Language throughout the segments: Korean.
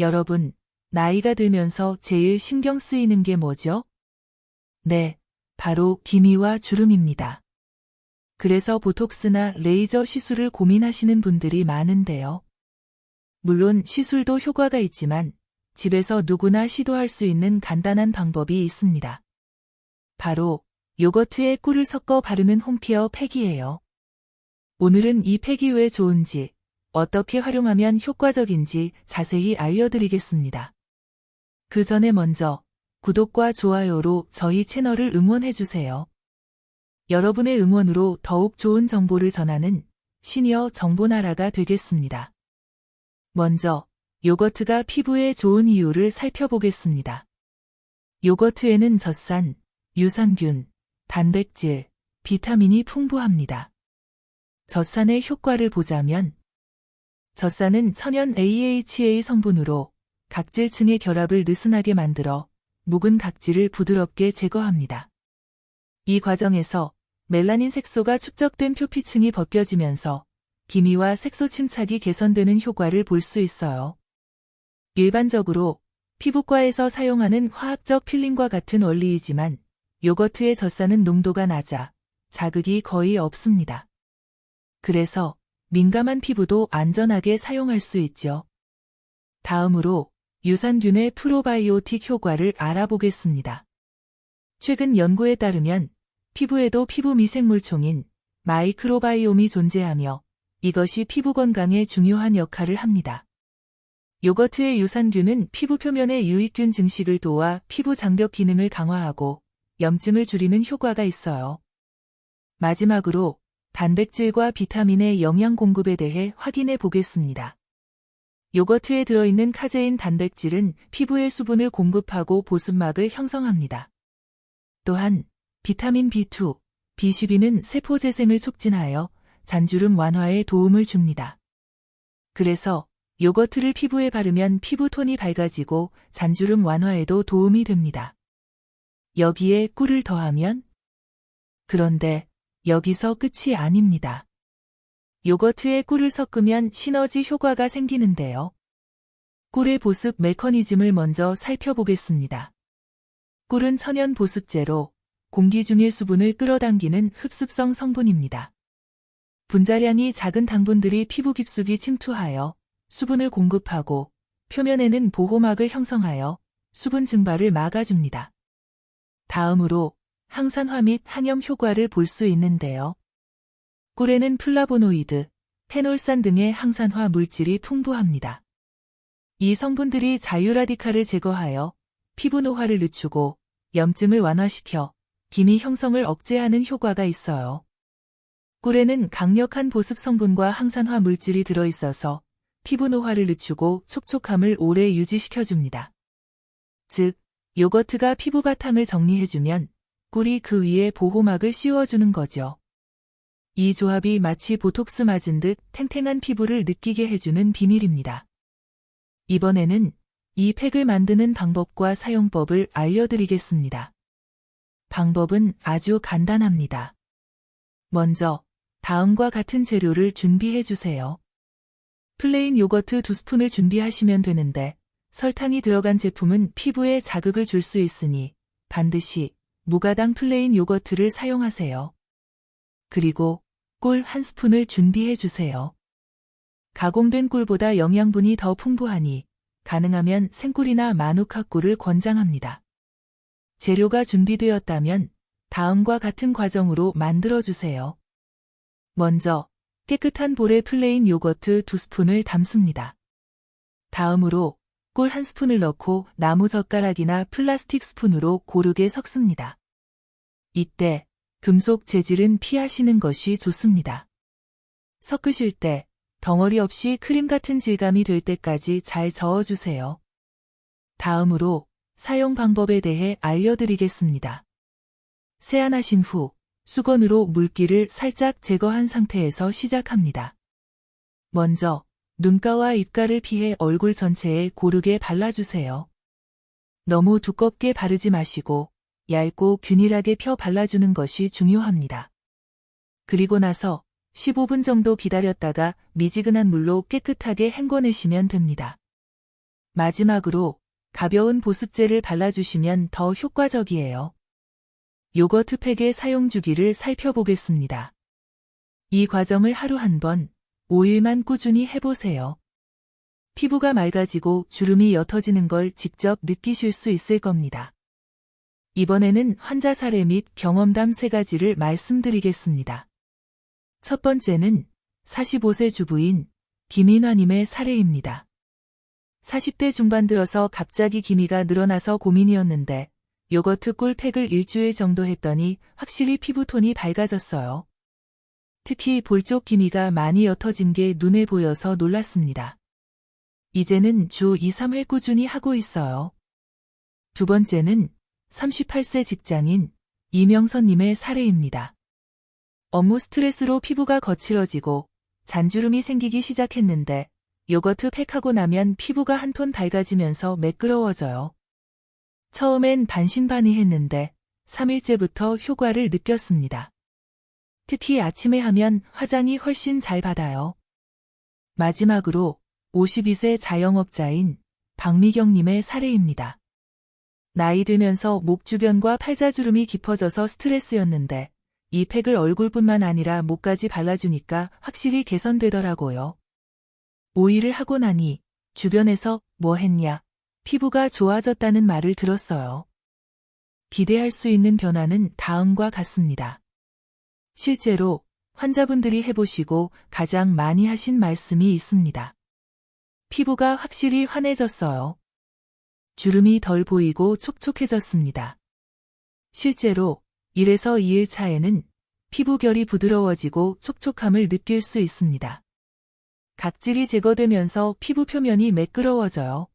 여러분, 나이가 들면서 제일 신경 쓰이는 게 뭐죠? 네, 바로 기미와 주름입니다. 그래서 보톡스나 레이저 시술을 고민하시는 분들이 많은데요. 물론 시술도 효과가 있지만 집에서 누구나 시도할 수 있는 간단한 방법이 있습니다. 바로 요거트에 꿀을 섞어 바르는 홈케어 팩이에요. 오늘은 이 팩이 왜 좋은지, 어떻게 활용하면 효과적인지 자세히 알려드리겠습니다. 그 전에 먼저 구독과 좋아요로 저희 채널을 응원해주세요. 여러분의 응원으로 더욱 좋은 정보를 전하는 시니어 정보나라가 되겠습니다. 먼저 요거트가 피부에 좋은 이유를 살펴보겠습니다. 요거트에는 젖산, 유산균, 단백질, 비타민이 풍부합니다. 젖산의 효과를 보자면 젖산은 천연 AHA 성분으로 각질층의 결합을 느슨하게 만들어 묵은 각질을 부드럽게 제거합니다. 이 과정에서 멜라닌 색소가 축적된 표피층이 벗겨지면서 기미와 색소 침착이 개선되는 효과를 볼 수 있어요. 일반적으로 피부과에서 사용하는 화학적 필링과 같은 원리이지만 요거트의 젖산은 농도가 낮아 자극이 거의 없습니다. 그래서 민감한 피부도 안전하게 사용할 수 있죠. 다음으로 유산균의 프로바이오틱 효과를 알아보겠습니다. 최근 연구에 따르면 피부에도 피부 미생물총인 마이크로바이옴이 존재하며 이것이 피부 건강에 중요한 역할을 합니다. 요거트의 유산균은 피부 표면의 유익균 증식을 도와 피부 장벽 기능을 강화하고 염증을 줄이는 효과가 있어요. 마지막으로 단백질과 비타민의 영양 공급에 대해 확인해 보겠습니다. 요거트에 들어있는 카제인 단백질은 피부에 수분을 공급하고 보습막을 형성합니다. 또한 비타민 B2, B12는 세포 재생을 촉진하여 잔주름 완화에 도움을 줍니다. 그래서 요거트를 피부에 바르면 피부톤이 밝아지고 잔주름 완화에도 도움이 됩니다. 여기에 꿀을 더하면? 그런데 여기서 끝이 아닙니다. 요거트에 꿀을 섞으면 시너지 효과가 생기는데요. 꿀의 보습 메커니즘을 먼저 살펴보겠습니다. 꿀은 천연 보습제로 공기 중의 수분을 끌어당기는 흡습성 성분입니다. 분자량이 작은 당분들이 피부 깊숙이 침투하여 수분을 공급하고 표면에는 보호막을 형성하여 수분 증발을 막아줍니다. 다음으로 항산화 및 항염 효과를 볼 수 있는데요. 꿀에는 플라보노이드, 페놀산 등의 항산화 물질이 풍부합니다. 이 성분들이 자유라디칼을 제거하여 피부 노화를 늦추고 염증을 완화시켜 기미 형성을 억제하는 효과가 있어요. 꿀에는 강력한 보습 성분과 항산화 물질이 들어있어서 피부 노화를 늦추고 촉촉함을 오래 유지시켜줍니다. 즉, 요거트가 피부 바탕을 정리해주면 꿀이 그 위에 보호막을 씌워주는 거죠. 이 조합이 마치 보톡스 맞은 듯 탱탱한 피부를 느끼게 해주는 비밀입니다. 이번에는 이 팩을 만드는 방법과 사용법을 알려드리겠습니다. 방법은 아주 간단합니다. 먼저 다음과 같은 재료를 준비해주세요. 플레인 요거트 2스푼을 준비하시면 되는데 설탕이 들어간 제품은 피부에 자극을 줄 수 있으니 반드시 무가당 플레인 요거트를 사용하세요. 그리고 꿀 1스푼을 준비해주세요. 가공된 꿀보다 영양분이 더 풍부하니 가능하면 생꿀이나 마누카 꿀을 권장합니다. 재료가 준비되었다면 다음과 같은 과정으로 만들어주세요. 먼저 깨끗한 볼에 플레인 요거트 2스푼을 담습니다. 다음으로 꿀 1스푼을 넣고 나무젓가락이나 플라스틱 스푼으로 고르게 섞습니다. 이때 금속 재질은 피하시는 것이 좋습니다. 섞으실 때 덩어리 없이 크림 같은 질감이 될 때까지 잘 저어주세요. 다음으로 사용 방법에 대해 알려드리겠습니다. 세안하신 후 수건으로 물기를 살짝 제거한 상태에서 시작합니다. 먼저 눈가와 입가를 피해 얼굴 전체에 고르게 발라주세요. 너무 두껍게 바르지 마시고 얇고 균일하게 펴 발라주는 것이 중요합니다. 그리고 나서 15분 정도 기다렸다가 미지근한 물로 깨끗하게 헹궈내시면 됩니다. 마지막으로 가벼운 보습제를 발라주시면 더 효과적이에요. 요거트 팩의 사용 주기를 살펴보겠습니다. 이 과정을 하루 한 번, 5일만 꾸준히 해보세요. 피부가 맑아지고 주름이 옅어지는 걸 직접 느끼실 수 있을 겁니다. 이번에는 환자 사례 및 경험담 3가지를 말씀드리겠습니다. 첫 번째는 45세 주부인 김인화님의 사례입니다. 40대 중반 들어서 갑자기 기미가 늘어나서 고민이었는데 요거트 꿀팩을 일주일 정도 했더니 확실히 피부톤이 밝아졌어요. 특히 볼 쪽 기미가 많이 옅어진 게 눈에 보여서 놀랐습니다. 이제는 주 2, 3회 꾸준히 하고 있어요. 두 번째는 38세 직장인 이명선님의 사례입니다. 업무 스트레스로 피부가 거칠어지고 잔주름이 생기기 시작했는데 요거트 팩하고 나면 피부가 한 톤 밝아지면서 매끄러워져요. 처음엔 반신반의했는데 3일째부터 효과를 느꼈습니다. 특히 아침에 하면 화장이 훨씬 잘 받아요. 마지막으로 52세 자영업자인 박미경님의 사례입니다. 나이 들면서 목 주변과 팔자주름이 깊어져서 스트레스였는데 이 팩을 얼굴뿐만 아니라 목까지 발라주니까 확실히 개선되더라고요. 5일을 하고 나니 주변에서 뭐 했냐, 피부가 좋아졌다는 말을 들었어요. 기대할 수 있는 변화는 다음과 같습니다. 실제로 환자분들이 해보시고 가장 많이 하신 말씀이 있습니다. 피부가 확실히 환해졌어요. 주름이 덜 보이고 촉촉해졌습니다. 실제로 1에서 2일 차에는 피부결이 부드러워지고 촉촉함을 느낄 수 있습니다. 각질이 제거되면서 피부 표면이 매끄러워져요.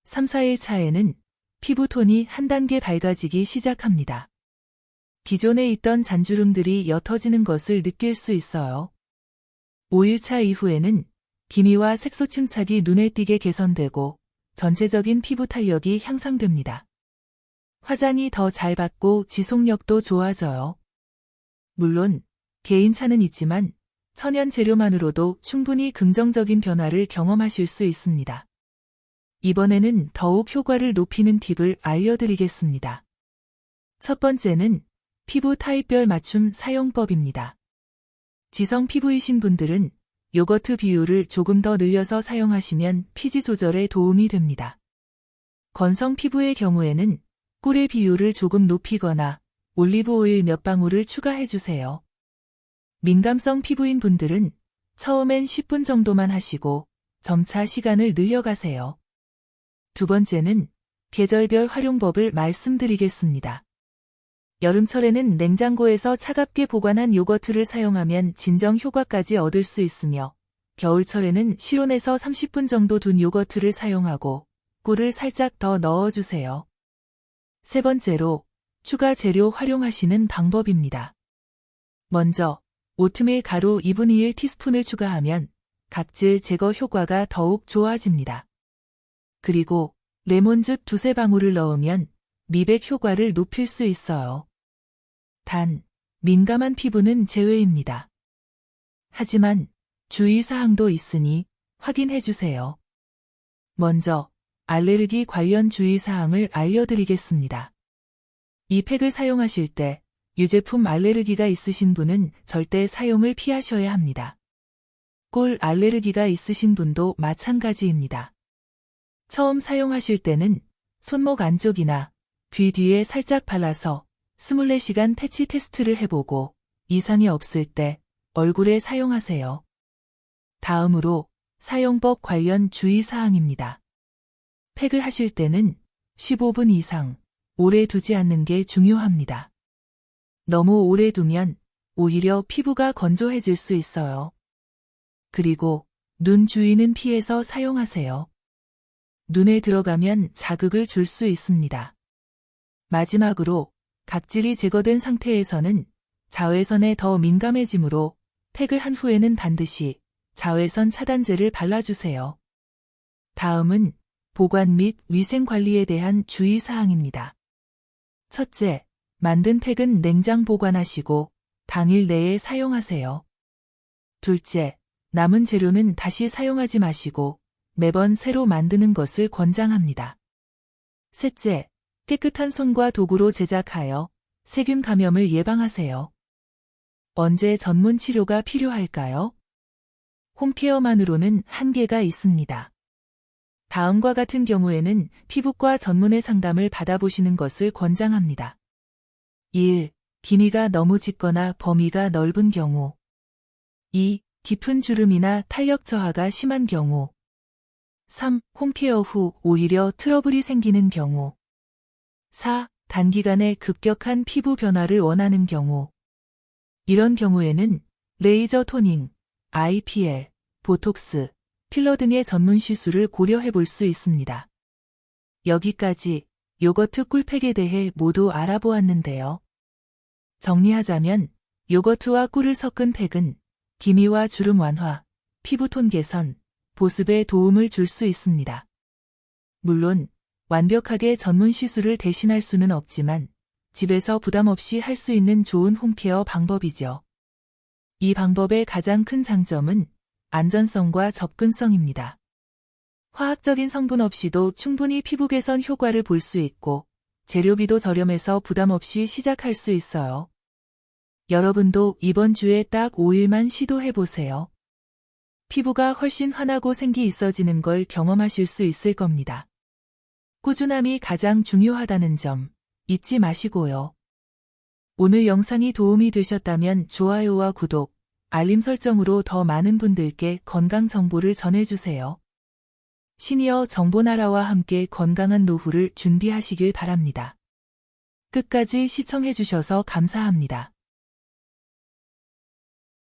3, 4일 차에는 피부톤이 한 단계 밝아지기 시작합니다. 기존에 있던 잔주름들이 옅어지는 것을 느낄 수 있어요. 5일차 이후에는 기미와 색소 침착이 눈에 띄게 개선되고 전체적인 피부 탄력이 향상됩니다. 화장이 더 잘 받고 지속력도 좋아져요. 물론 개인차는 있지만 천연 재료만으로도 충분히 긍정적인 변화를 경험하실 수 있습니다. 이번에는 더욱 효과를 높이는 팁을 알려드리겠습니다. 첫 번째는 피부 타입별 맞춤 사용법입니다. 지성 피부이신 분들은 요거트 비율을 조금 더 늘려서 사용하시면 피지 조절에 도움이 됩니다. 건성 피부의 경우에는 꿀의 비율을 조금 높이거나 올리브 오일 몇 방울을 추가해주세요. 민감성 피부인 분들은 처음엔 10분 정도만 하시고 점차 시간을 늘려가세요. 두 번째는 계절별 활용법을 말씀드리겠습니다. 여름철에는 냉장고에서 차갑게 보관한 요거트를 사용하면 진정 효과까지 얻을 수 있으며 겨울철에는 실온에서 30분 정도 둔 요거트를 사용하고 꿀을 살짝 더 넣어주세요. 세 번째로 추가 재료 활용하시는 방법입니다. 먼저 오트밀 가루 2분의 1 티스푼을 추가하면 각질 제거 효과가 더욱 좋아집니다. 그리고 레몬즙 2-3 방울을 넣으면 미백 효과를 높일 수 있어요. 단, 민감한 피부는 제외입니다. 하지만 주의사항도 있으니 확인해주세요. 먼저 알레르기 관련 주의사항을 알려드리겠습니다. 이 팩을 사용하실 때 유제품 알레르기가 있으신 분은 절대 사용을 피하셔야 합니다. 꿀 알레르기가 있으신 분도 마찬가지입니다. 처음 사용하실 때는 손목 안쪽이나 귀 뒤에 살짝 발라서 24시간 패치 테스트를 해보고 이상이 없을 때 얼굴에 사용하세요. 다음으로 사용법 관련 주의사항입니다. 팩을 하실 때는 15분 이상 오래 두지 않는 게 중요합니다. 너무 오래 두면 오히려 피부가 건조해질 수 있어요. 그리고 눈 주위는 피해서 사용하세요. 눈에 들어가면 자극을 줄 수 있습니다. 마지막으로 각질이 제거된 상태에서는 자외선에 더 민감해지므로 팩을 한 후에는 반드시 자외선 차단제를 발라주세요. 다음은 보관 및 위생 관리에 대한 주의사항입니다. 첫째, 만든 팩은 냉장 보관하시고 당일 내에 사용하세요. 둘째, 남은 재료는 다시 사용하지 마시고 매번 새로 만드는 것을 권장합니다. 셋째, 깨끗한 손과 도구로 제작하여 세균 감염을 예방하세요. 언제 전문 치료가 필요할까요? 홈케어만으로는 한계가 있습니다. 다음과 같은 경우에는 피부과 전문의 상담을 받아보시는 것을 권장합니다. 1. 기미가 너무 짙거나 범위가 넓은 경우. 2. 깊은 주름이나 탄력 저하가 심한 경우. 3. 홈케어 후 오히려 트러블이 생기는 경우. 4. 단기간에 급격한 피부 변화를 원하는 경우. 이런 경우에는 레이저 토닝, IPL, 보톡스, 필러 등의 전문 시술을 고려해 볼 수 있습니다. 여기까지 요거트 꿀팩에 대해 모두 알아보았는데요. 정리하자면 요거트와 꿀을 섞은 팩은 기미와 주름 완화, 피부톤 개선, 보습에 도움을 줄 수 있습니다. 물론 완벽하게 전문 시술을 대신할 수는 없지만 집에서 부담 없이 할 수 있는 좋은 홈케어 방법이죠. 이 방법의 가장 큰 장점은 안전성과 접근성입니다. 화학적인 성분 없이도 충분히 피부 개선 효과를 볼 수 있고 재료비도 저렴해서 부담 없이 시작할 수 있어요. 여러분도 이번 주에 딱 5일만 시도해보세요. 피부가 훨씬 환하고 생기 있어지는 걸 경험하실 수 있을 겁니다. 꾸준함이 가장 중요하다는 점 잊지 마시고요. 오늘 영상이 도움이 되셨다면 좋아요와 구독, 알림 설정으로 더 많은 분들께 건강 정보를 전해주세요. 시니어 정보나라와 함께 건강한 노후를 준비하시길 바랍니다. 끝까지 시청해주셔서 감사합니다.